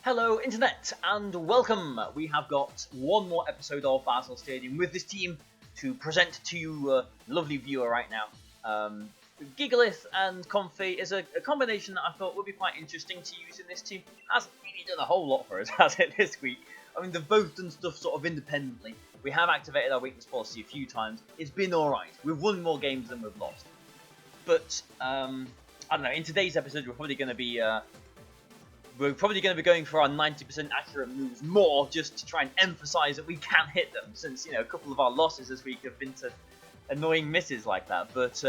Hello Internet and welcome! We have got one more episode of Bazzle Stadium with this team to present to you, lovely viewer right now. Gigalith and Comfy is a combination that I thought would be quite interesting to use in this team. Hasn't really done a whole lot for us, has it, this week? I mean, they've both done stuff sort of independently. We have activated our weakness policy a few times. It's been alright. We've won more games than we've lost. But, I don't know, in today's episode we're probably going to be going for our 90% accurate moves more, just to try and emphasise that we can hit them, since, you know, a couple of our losses this week have been to annoying misses like that. But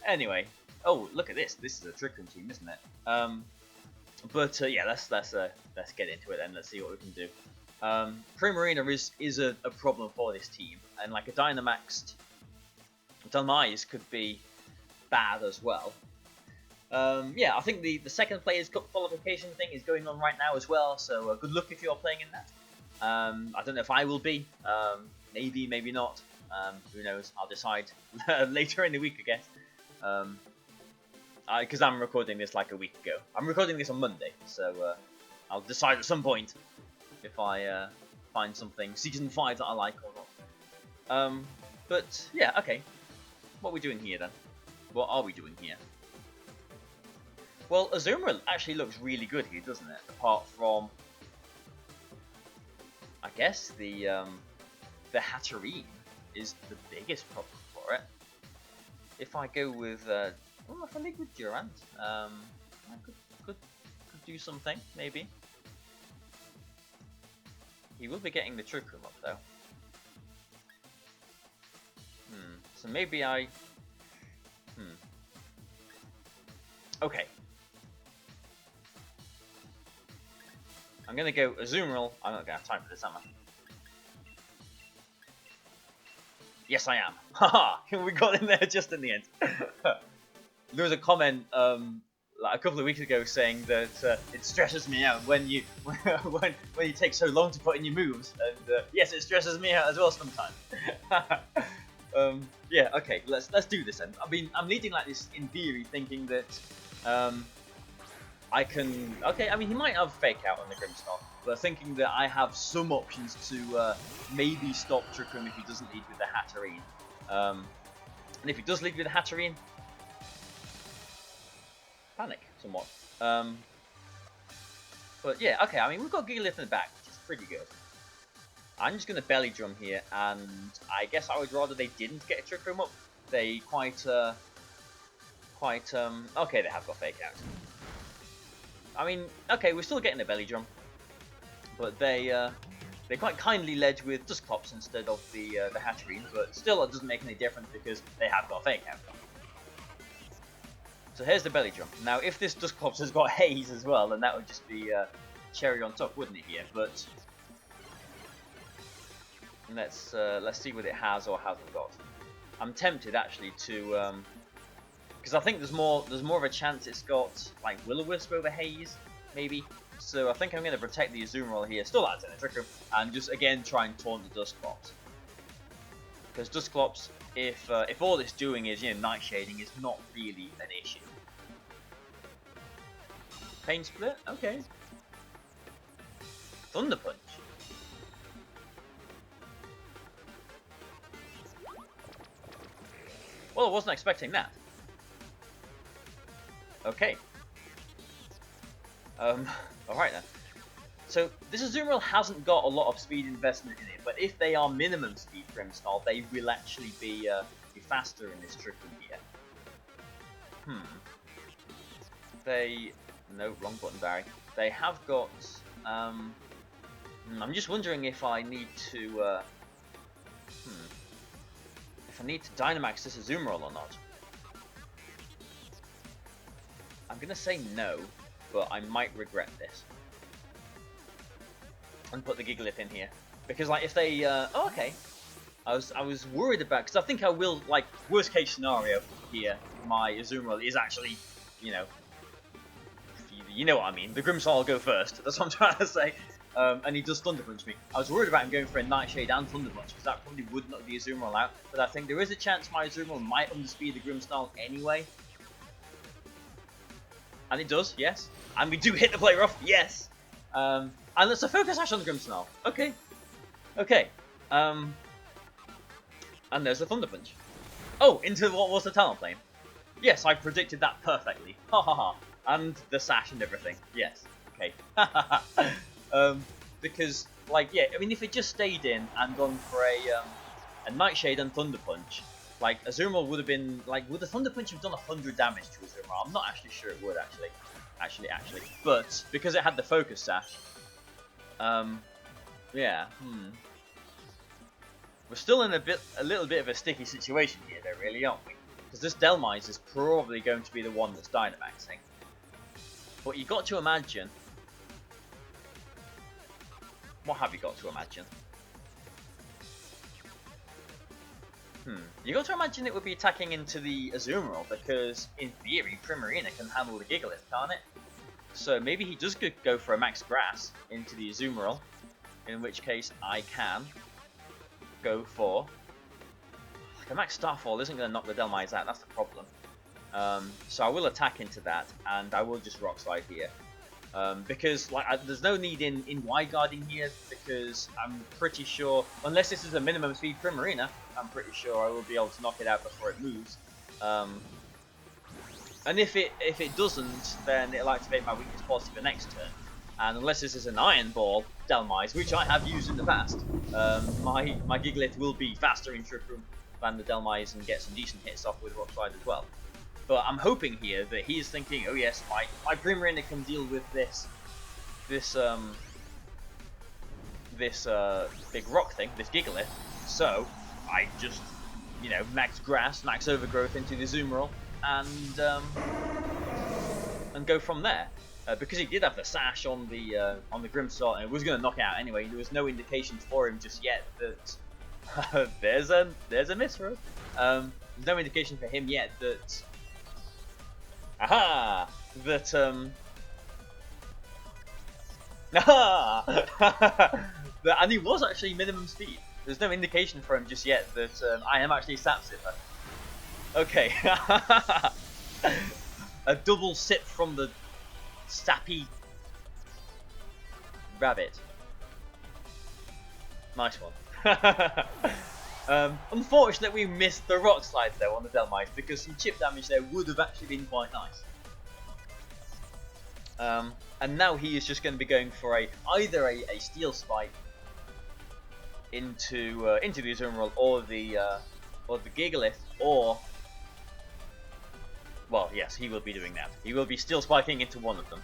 anyway, oh, look at this. This is a Trick Room team, isn't it? Yeah, let's get into it then. Let's see what we can do. Primarina is a problem for this team, and like a Dynamaxed Demise could be bad as well. Yeah, I think the second Players' Cup qualification thing is going on right now as well, so good luck if you're playing in that. I don't know if I will be, maybe, maybe not, who knows, I'll decide later in the week, I guess, because I'm recording this like a week ago. I'm recording this on Monday, so I'll decide at some point if I find something Season 5 that I like or not. But yeah, okay, what are we doing here then? What are we doing here? Well, Azumarill actually looks really good here, doesn't it? Apart from, I guess, the Hatterene is the biggest problem for it. If I go with, if I league with Durant, I could do something, maybe. He will be getting the Trick Room up, though. So maybe I... Okay. I'm going to go Azumarill. I'm not going to have time for this, am I? Yes, I am. Haha! We got in there just in the end. There was a comment like a couple of weeks ago saying that it stresses me out when you when you take so long to put in your moves, and yes, it stresses me out as well sometimes. Yeah, okay, let's do this then. I mean, I'm leading like this in theory, thinking that I can... Okay, I mean, he might have Fake Out on the Grimmsnarl, but thinking that I have some options to maybe stop Trick Room if he doesn't lead with the Hatterene. And if he does lead with the Hatterene, panic somewhat. But yeah, okay, I mean, we've got Gigalith in the back, which is pretty good. I'm just going to Belly Drum here, and I guess I would rather they didn't get a Trick Room up. They quite, okay, they have got Fake Out. I mean, okay, we're still getting a Belly Drum, but they quite kindly led with Dusclops instead of the Hatterene, but still it doesn't make any difference because they have got Fake Out. So here's the Belly Drum. Now, if this Dusclops has got Haze as well, then that would just be cherry on top, wouldn't it? Here, but let's see what it has or hasn't got. I'm tempted actually to. Because I think there's more of a chance it's got like Will-O-Wisp over Haze, maybe. So I think I'm going to protect the Azumarill here, still out in the Trick Room, and just again try and taunt the Dusclops. Because Dusclops, if all it's doing is, you know, Nightshading, is not really an issue. Pain Split, okay. Thunder Punch. Well, I wasn't expecting that. Okay. Alright then. So, this Azumarill hasn't got a lot of speed investment in it, but if they are minimum speed Grimmsnarl, they will actually be faster in this Trick Room here. No, wrong button, Barry. They have got... I'm just wondering if I need to... if I need to Dynamax this Azumarill or not. I'm gonna say no, but I might regret this. And put the Gigalith in here. Because like if they oh okay. I was worried about, because I think I will, like, worst case scenario here, my Azumarill is actually, you know what I mean. The Grimmsnarl will go first. That's what I'm trying to say. And he does Thunder Punch me. I was worried about him going for a Nightshade and Thunder Punch, because that probably would knock the Azumarill out. But I think there is a chance my Azumarill might underspeed the Grimmsnarl anyway. And it does, yes. And we do hit the player off, yes. And it's a focus sash on the Grimmsnarl. Okay. Okay. And there's the Thunder Punch. Oh, into what was the Talonflame. Yes, I predicted that perfectly. Ha ha ha. And the sash and everything. Yes. Okay. Because, like, yeah, I mean, if it just stayed in and gone for a Nightshade and Thunder Punch, like, Azumarill would have been, like, would the Thunder Punch have done 100 damage to Azumarill? I'm not actually sure it would, actually. Actually. But, because it had the Focus Sash, yeah, we're still in a little bit of a sticky situation here, though, really, aren't we? Because this Delmise is probably going to be the one that's Dynamaxing. But you got to imagine... What have you got to imagine? You got to imagine it would be attacking into the Azumarill, because, in theory, Primarina can handle the Gigalith, can't it? So maybe he does go for a Max Grass into the Azumarill, in which case I can go for... Like a Max Starfall isn't going to knock the Delmise out, that's the problem. So I will attack into that, and I will just Rock Slide here. Because like there's no need in wide guarding here, because I'm pretty sure, unless this is a minimum speed Primarina, I'm pretty sure I will be able to knock it out before it moves. And if it doesn't, then it'll activate my weakness policy for next turn. And unless this is an Iron Ball Delmise, which I have used in the past, my Gigalith will be faster in Trick Room than the Delmise and get some decent hits off with Rock Slide as well. But I'm hoping here that he is thinking, oh yes, my Primarina can deal with this big rock thing, this Gigalith. So I just, you know, max Grass, max Overgrowth into the Azumarill, and go from there. Because he did have the sash on the Grimmsnarl and it was going to knock it out anyway. There was no indication for him just yet that there's a miss for us. There's no indication for him yet that. Aha! That and he was actually minimum speed. There's no indication for him just yet that I am actually Sap Sipper. Okay. A double sip from the sappy rabbit. Nice one. Unfortunately, we missed the Rock Slide though on the Delmise, because some chip damage there would have actually been quite nice. And now he is just going to be going for either a Steel Spike into the Azumarill or the Gigalith, or well, yes, he will be doing that. He will be Steel Spiking into one of them.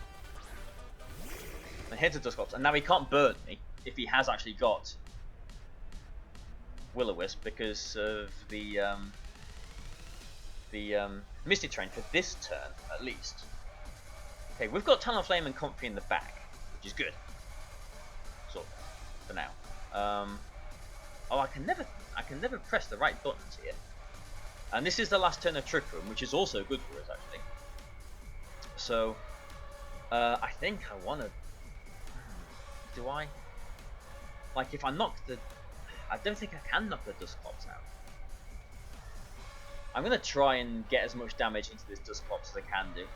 And hit the Dusclops, and now he can't burn me if he has actually got Will-O-Wisp because of the Misty Terrain for this turn at least. Okay, we've got Talonflame and Comfrey in the back, which is good. Sort of, for now. Oh, I can never press the right buttons here. And this is the last turn of Trick Room, which is also good for us actually. So, I think I want to. Do I? Like, if I knock the. I don't think I can knock the Dusclops out. I'm going to try and get as much damage into this Dusclops as I can do.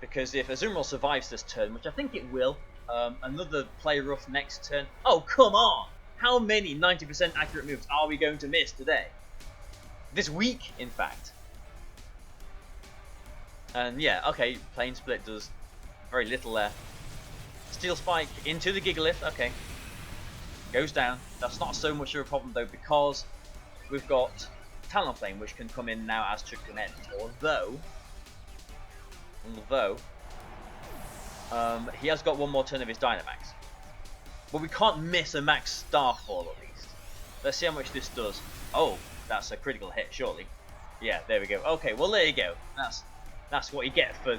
Because if Azumarill survives this turn, which I think it will, another Play Rough next turn. Oh, come on! How many 90% accurate moves are we going to miss today? This week, in fact. And yeah, okay, Plane Split does very little there. Steel Spike into the Gigalith, okay. Goes down. That's not so much of a problem though, because we've got Talonflame, which can come in now as Trick Room End. Although he has got one more turn of his Dynamax. But we can't miss a Max Starfall at least. Let's see how much this does. Oh, that's a critical hit, surely. Yeah, there we go. Okay, well there you go. That's what you get for.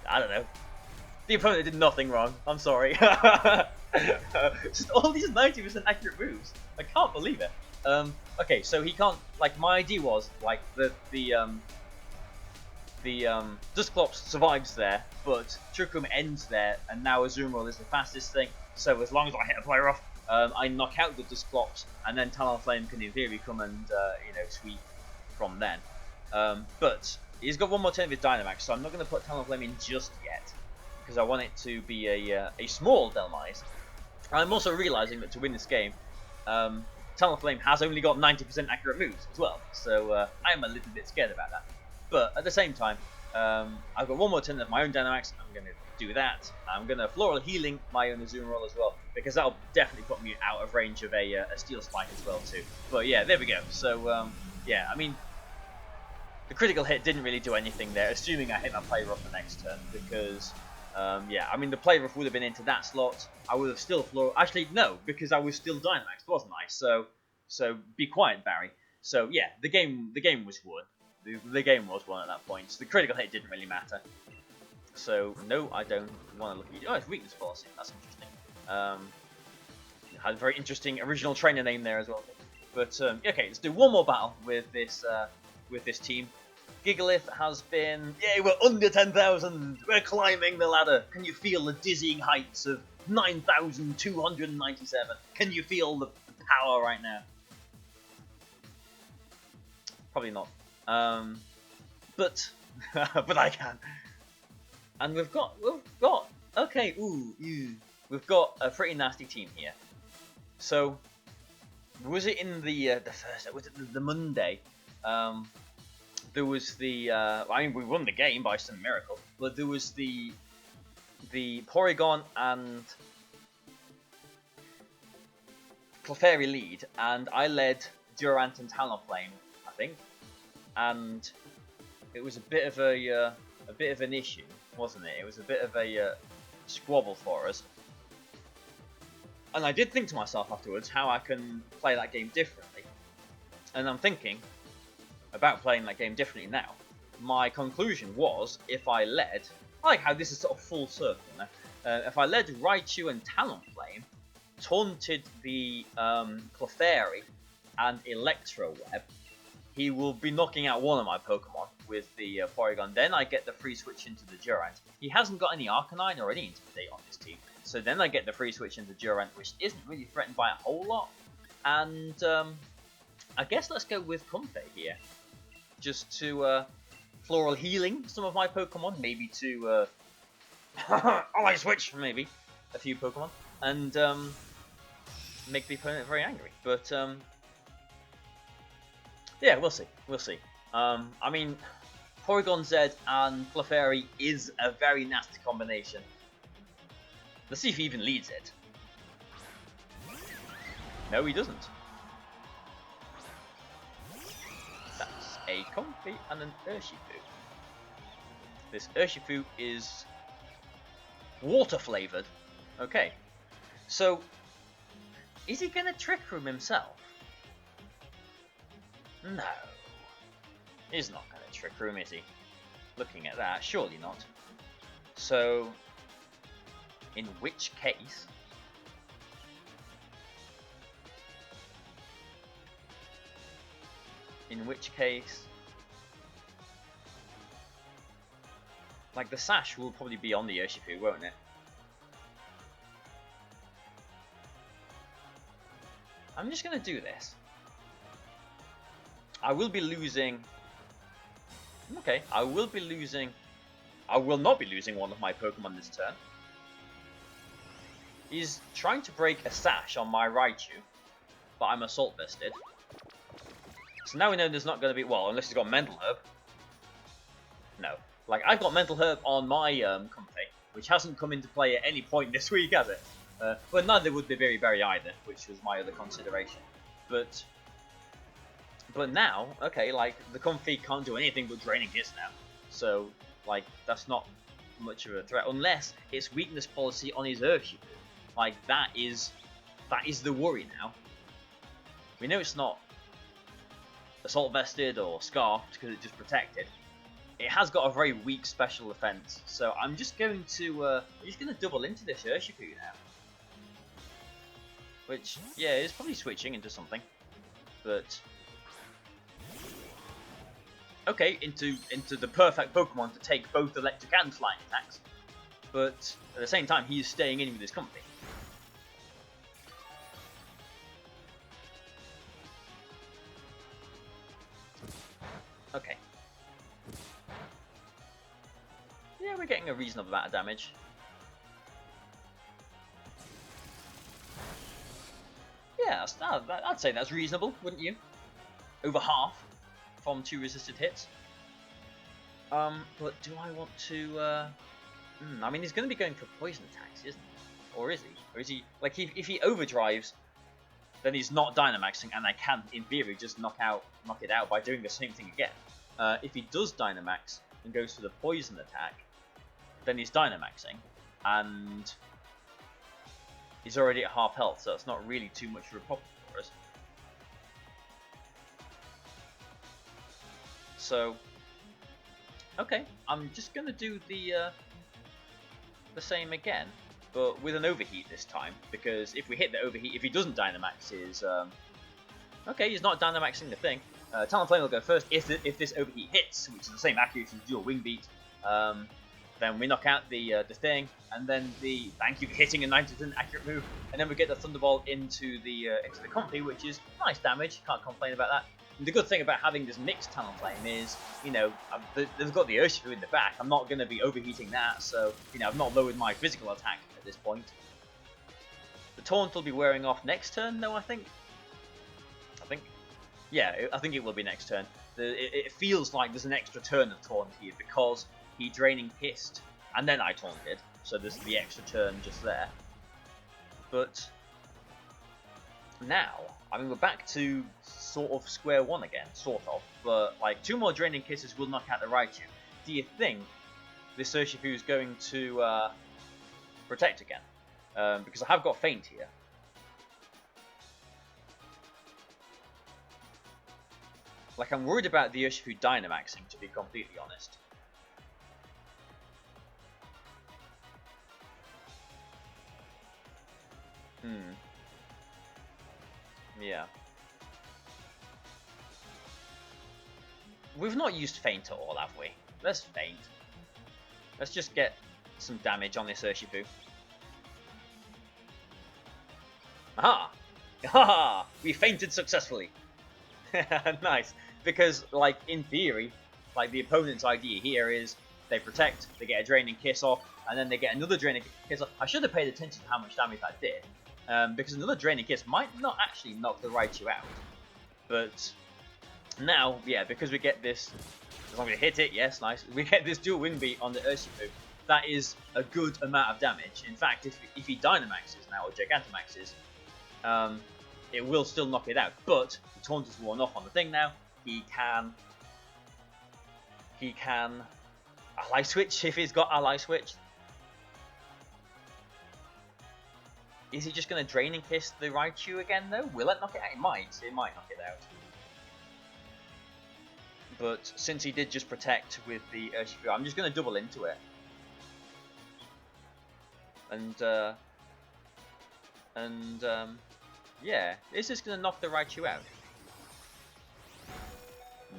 I don't know. The opponent did nothing wrong. I'm sorry. Just all these 90% accurate moves. I can't believe it. Okay, so he can't. Like, my idea was like the Dusclops survives there, but Trick Room ends there, and now Azumarill is the fastest thing. So as long as I hit a Play Rough, I knock out the Dusclops, and then Talonflame can in theory come and sweep from then. But he's got one more turn of his Dynamax, so I'm not going to put Talonflame in just yet, because I want it to be a small Delmise. I'm also realizing that to win this game, Talonflame has only got 90% accurate moves as well, so I'm a little bit scared about that. But at the same time, I've got one more turn of my own Dynamax. I'm going to do that. I'm going to Floral Healing my own Azumarill as well, because that'll definitely put me out of range of a Steel Spike as well too. But yeah, there we go. So yeah, I mean, the critical hit didn't really do anything there, assuming I hit my Play Rough the next turn, because yeah, I mean, the Play Rough would have been into that slot. I would have still Floral. Actually, no, because I was still Dynamaxed, wasn't I? So be quiet, Barry. So yeah, the game was won. The game was won at that point. So the critical hit didn't really matter. So no, I don't want to look at you. Oh, it's weakness policy. That's interesting. Had a very interesting original trainer name there as well. But okay, let's do one more battle with this team. Gigalith has been, yeah, we're under 10,000. We're climbing the ladder. Can you feel the dizzying heights of 9,297? Can you feel the power right now? Probably not. But but I can. And we've got okay. We've got a pretty nasty team here. So was it in the first? Was it the Monday? There was the. I mean, we won the game by some miracle, but there was the Porygon and Clefairy lead, and I led Durant and Talonflame, I think, and it was a bit of an issue, wasn't it? It was a bit of a squabble for us. And I did think to myself afterwards how I can play that game differently. And I'm thinking about playing that game differently now. My conclusion was, if I led, I like how this is sort of full circle now. If I led Raichu and Talonflame, taunted the Clefairy and Electro Web, he will be knocking out one of my Pokemon with the Porygon. Then I get the free switch into the Durant. He hasn't got any Arcanine or any Intimidate on this team. So then I get the free switch into Durant, which isn't really threatened by a whole lot. And I guess let's go with Comfey here. Just to Floral Healing some of my Pokemon. Maybe to Ally Switch, maybe, a few Pokemon. And make the opponent very angry. But yeah, we'll see. We'll see. I mean, Porygon Z and Clefairy is a very nasty combination. Let's see if he even leads it. No, he doesn't. That's a Comfey and an Urshifu. This Urshifu is water flavoured. Okay. So, is he going to Trick Room himself? No. He's not going to Trick Room, is he? Looking at that, surely not. So, in which case... like, the Sash will probably be on the Urshifu, won't it? I'm just going to do this. I will be losing... Okay, I will be losing... I will not be losing one of my Pokemon this turn. He's trying to break a Sash on my Raichu, but I'm Assault Vested. So now we know there's not going to be... Well, unless he's got Mental Herb. No. Like, I've got Mental Herb on my Comfey, which hasn't come into play at any point this week, has it? But neither would the Berry either, which was my other consideration. But now, okay, like, the Comfey can't do anything but draining hits now. So, like, that's not much of a threat, unless it's weakness policy on his Urshifu. Like, that is the worry now. We know it's not Assault Vested or Scarfed, because it's just protected. It has got a very weak special defense, so I'm just going to double into this Urshifu now. Which, yeah, is probably switching into something. But okay, into the perfect Pokemon to take both electric and flying attacks. But at the same time, he is staying in with his Comfey. Okay. we're getting a reasonable amount of damage. Yeah, I'd say that's reasonable, wouldn't you? Over half from 2 resisted hits. But do I want to? I mean, he's going to be going for poison attacks, isn't he? Or is he? Or is he like if he overdrives, then he's not Dynamaxing, and I can, in theory, just knock it out by doing the same thing again. If he does Dynamax and goes for the poison attack, then he's Dynamaxing, and he's already at half health, so it's not really too much of a problem for us. So, okay, I'm just gonna do the same again, but with an overheat this time, because if we hit the overheat, if he doesn't Dynamax his, okay, he's not Dynamaxing the thing. Talonflame will go first if this overheat hits, which is the same accuracy as dual wing beat. Then we knock out the thing, and then thank you for hitting a 90% accurate move, and then we get the Thunderbolt into the Comfy, which is nice damage. Can't complain about that. And the good thing about having this mixed Talonflame is, you know, they've got the Urshifu in the back. I'm not going to be overheating that, so you know, I've not lowered my physical attack at this point. The Taunt will be wearing off next turn, though. I think. Yeah, I think it will be next turn. It feels like there's an extra turn of Taunt here because he Draining Pissed, and then I Taunted, so there's the extra turn just there. But now, I mean, we're back to sort of square one again, sort of, but like 2 more Draining Kisses will knock out the Raichu. Do you think this Urshifu is going to protect again? Because I have got Feint here. Like, I'm worried about the Urshifu Dynamaxing, to be completely honest. Yeah. We've not used Feint at all, have we? Let's Feint. Let's just get some damage on this Urshifu. Aha! Haha! We Feinted successfully! Nice. Because, like, in theory, like, the opponent's idea here is they protect, they get a Draining Kiss off, and then they get another Draining Kiss off. I should have paid attention to how much damage that did. Because another Draining Kiss might not actually knock the Raichu out. But now, yeah, because we get this, as long as we hit it, yes, nice. We get this dual Wing Beat on the Urshifu. That is a good amount of damage. In fact, if he Dynamaxes now, or Gigantamaxes, it will still knock it out. But the Taunt is worn off on the thing now. He can Ally Switch if he's got Ally Switch. Is he just going to Draining Kiss the Raichu again, though? Will it knock it out? It might. It might knock it out. But since he did just protect with the Urshifu, I'm just going to double into it. And yeah, is this going to knock the Raichu out?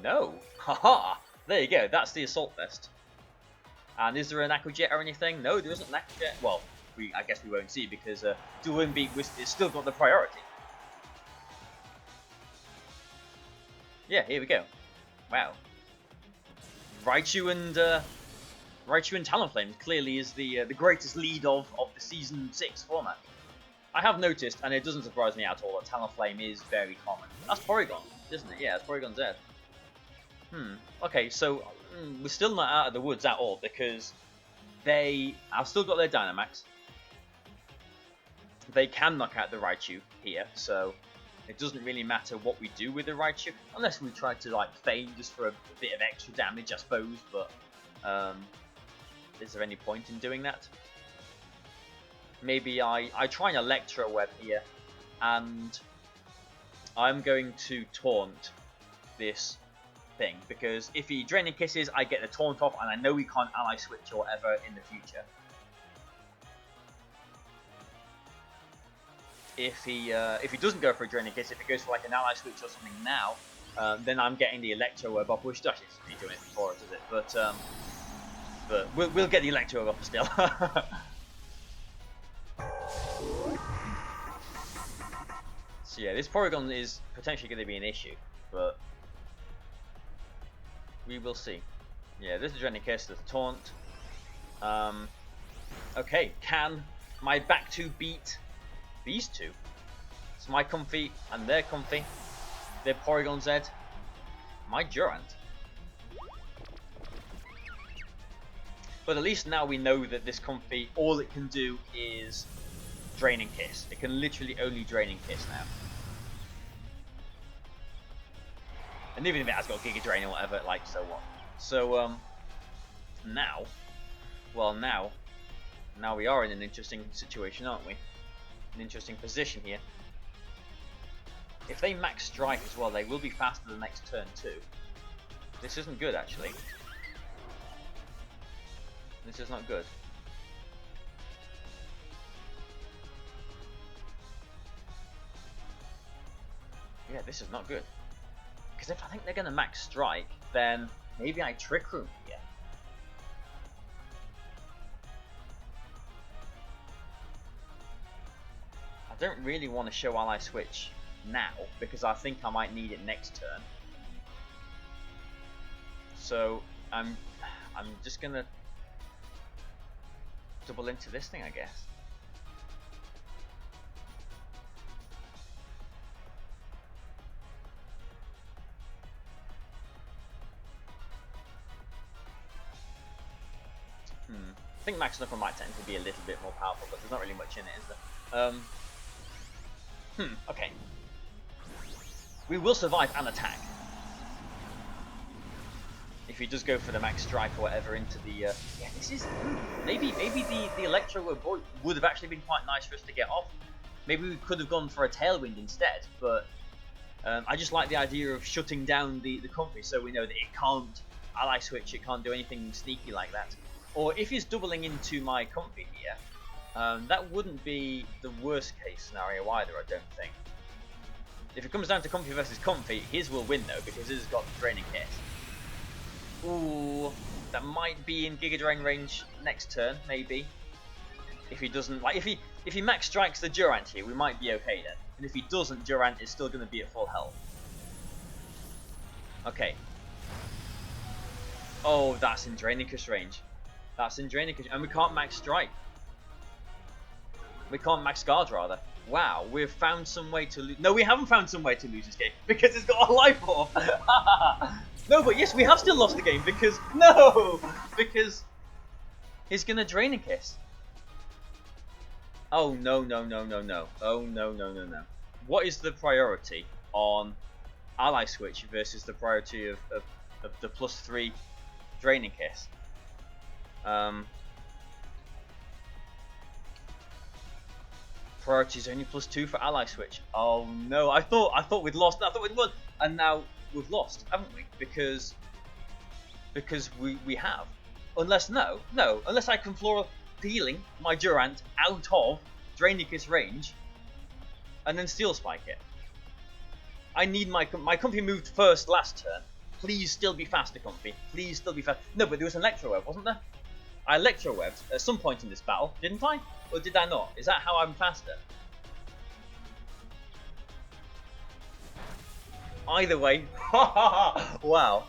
No! Haha! There you go, that's the Assault Vest. And is there an Aqua Jet or anything? No, there isn't an Aqua Jet. Well, I guess we won't see because Dual Wind Beat is still got the priority. Yeah, here we go. Wow. Raichu and Talonflame clearly is the greatest lead of the Season 6 format. I have noticed, and it doesn't surprise me at all, that Talonflame is very common. That's Porygon, isn't it? Yeah, it's Porygon Z. Okay, so we're still not out of the woods at all because I've still got their Dynamax. They can knock out the Raichu here, so it doesn't really matter what we do with the Raichu, unless we try to like feign just for a bit of extra damage, I suppose. But is there any point in doing that? Maybe I try an Electro Web here, and I'm going to taunt this thing, because if he Draining Kisses, I get the taunt off, and I know he can't Ally Switch or whatever in the future. If he doesn't go for a Draining Kiss, if he goes for like an Ally Switch or something now, then I'm getting the Electro Web off, which actually isn't really doing it for us, is it? But we'll get the Electro Web off still. So yeah, this Porygon is potentially going to be an issue, but we will see. Yeah, this is Draining Kiss, there's a Taunt. Okay, can my back two beat these two? It's my Comfy and their Comfy. Their Porygon Z. My Durant. But at least now we know that this Comfy, all it can do is Drain and Kiss. It can literally only Drain and Kiss now. And even if it has got Giga Drain or whatever, like, so what? So, now, well, now we are in an interesting situation, aren't we? An interesting position here. If they max strike as well, they will be faster the next turn too. This isn't good, actually. This is not good. Yeah, this is not good. Because if I think they're going to max strike, then maybe I Trick Room here. I don't really want to show Ally Switch now, because I think I might need it next turn. So I'm just gonna double into this thing, I guess. I think Max Knuckle might technically be a little bit more powerful, but there's not really much in it, is there? Okay. We will survive an attack. If he does go for the max strike or whatever into the... yeah, this is... Maybe the Electro would have actually been quite nice for us to get off. Maybe we could have gone for a Tailwind instead, but... I just like the idea of shutting down the Comfy so we know that it can't Ally Switch, it can't do anything sneaky like that. Or if he's doubling into my Comfy here, that wouldn't be the worst case scenario either, I don't think. If it comes down to Comfy versus Comfy, his will win though, because his has got the Draining Kiss. Ooh, that might be in Giga Drain range next turn, maybe. If he doesn't, like, if he max strikes the Durant here, we might be okay then. And if he doesn't, Durant is still going to be at full health. Okay. Oh, that's in Drainicus range. That's in Drainicus, and we can't max strike. We can't max guard, rather. Wow, we've found some way to lose. No, we haven't found some way to lose this game because it's got a life orb. No, but yes, we have still lost the game because because he's gonna Drain and Kiss. Oh no. Oh no. What is the priority on Ally Switch versus the priority of the +3 Drain and Kiss? Priority is only +2 for Ally Switch. Oh no, I thought we'd lost. I thought we'd won, and now we've lost, haven't we? Because we have. Unless unless I can Floral Peeling my Durant out of Drainicus range, and then Steel Spike it. I need my Comfy moved first last turn. Please still be faster, Comfy. Please still be fast. No, but there was an Electro Web, wasn't there? I Electro Webbed at some point in this battle, didn't I? Or did I not? Is that how I'm faster? Either way, wow,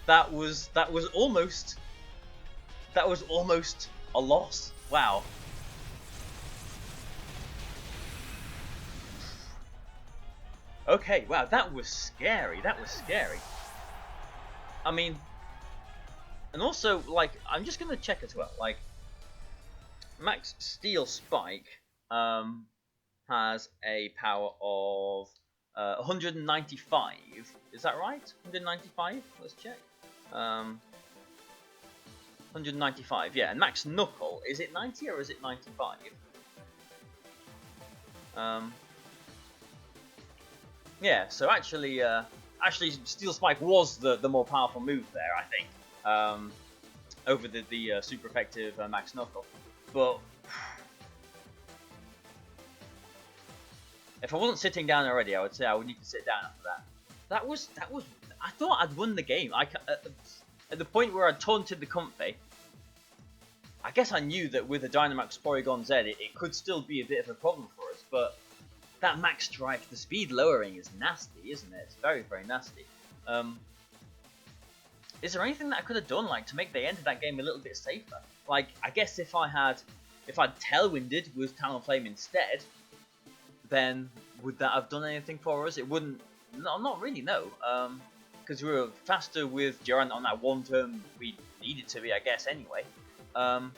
that was almost a loss. Wow. Okay, wow, that was scary. That was scary. I mean, and also, like, I'm just gonna check as well. Like, Max Steel Spike has a power of 195. Is that right? 195? Let's check. 195, yeah. And Max Knuckle, is it 90 or is it 95? Yeah, so actually Steel Spike was the more powerful move there, I think, over the super effective Max Knuckle. But if I wasn't sitting down already, I would say I would need to sit down after that. That was. I thought I'd won the game. At the point where I taunted the Comfy, I guess I knew that with a Dynamax Porygon Z, it could still be a bit of a problem for us. But that max strike, the speed lowering is nasty, isn't it? It's very, very nasty. Is there anything that I could have done, like, to make the end of that game a little bit safer? Like, I guess if I'd Tailwinded with Talonflame instead, then would that have done anything for us? It wouldn't. No, not really, no. Because we were faster with Durant on that one turn we needed to be, I guess, anyway. And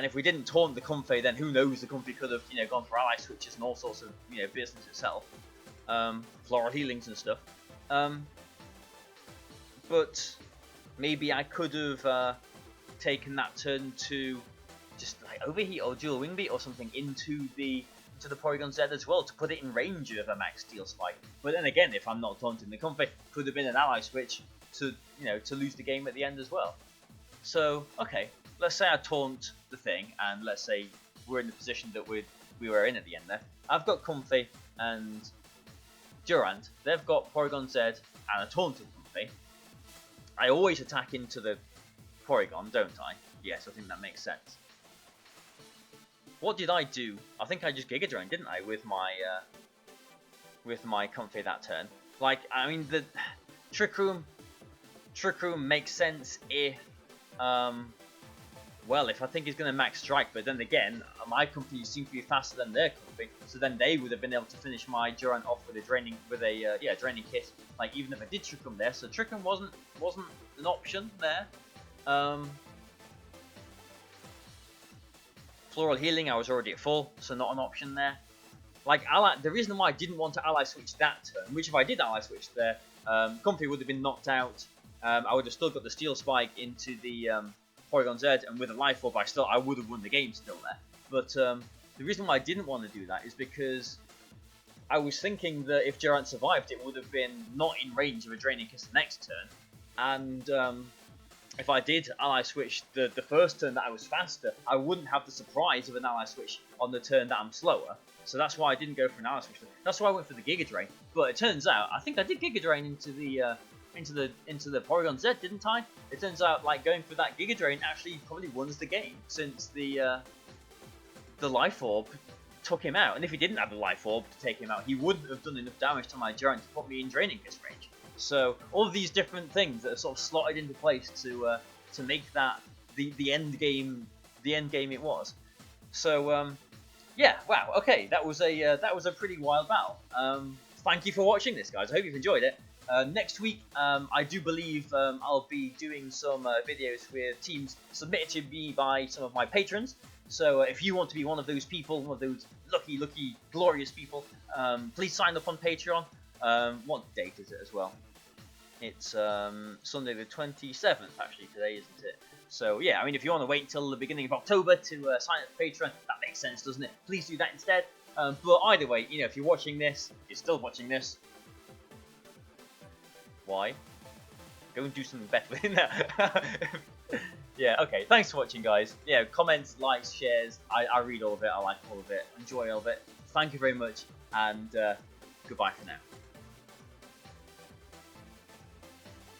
if we didn't taunt the Comfey, then who knows, the Comfey could have, gone for ally switches and all sorts of, business itself. Floral healings and stuff. But maybe I could have taken that turn to just like overheat or dual wing beat or something into the Porygon Z as well, to put it in range of a max steel spike. But then again, if I'm not taunting the Comfey, could have been an ally switch to to lose the game at the end as well. So okay, let's say I taunt the thing, and let's say we're in the position that we were in at the end there. I've got Comfey and Durant. They've got Porygon Z and a taunted Comfey. I always attack into the Porygon, don't I? Yes, I think that makes sense. What did I do? I think I just Giga Drained, didn't I, with my Comfey that turn? Like, I mean, the Trick Room makes sense if, well, if I think he's going to max strike, but then again, my Comfey seems to be faster than their Comfey, so then they would have been able to finish my Durant off with a draining kiss. Like, even if I did Trick Room there, so Trick Room wasn't an option there. Floral healing, I was already at full, so not an option there. Like, the reason why I didn't want to ally switch that turn, which if I did ally switch there, Comfey would have been knocked out. I would have still got the steel spike into the Porygon Z, and with a life orb, I would have won the game still there. But the reason why I didn't want to do that is because I was thinking that if Durant survived, it would have been not in range of a draining kiss the next turn, and if I did ally switch the first turn that I was faster, I wouldn't have the surprise of an ally switch on the turn that I'm slower. So that's why I didn't go for an ally switch. That's why I went for the Giga Drain. But it turns out, I think I did Giga Drain into the Porygon Z, didn't I? It turns out, like, going for that Giga Drain actually probably wins the game, since the Life Orb took him out. And if he didn't have the Life Orb to take him out, he wouldn't have done enough damage to my Durant to put me in Draining Kiss range. So all of these different things that are sort of slotted into place to make that the end game it was. So yeah, wow, okay, that was a pretty wild battle. Thank you for watching this, guys. I hope you've enjoyed it. Next week, I do believe I'll be doing some videos with teams submitted to me by some of my patrons. So if you want to be one of those people, one of those lucky, glorious people, please sign up on Patreon. What date is it as well? It's Sunday the 27th, actually, today, isn't it? So yeah, I mean, if you want to wait until the beginning of October to sign up for Patreon, that makes sense, doesn't it? Please do that instead. But either way, if you're watching this, if you're still watching this, why? Go and do something better than that. Yeah, okay, thanks for watching, guys. Yeah, comments, likes, shares, I read all of it, I like all of it, enjoy all of it. Thank you very much, and goodbye for now.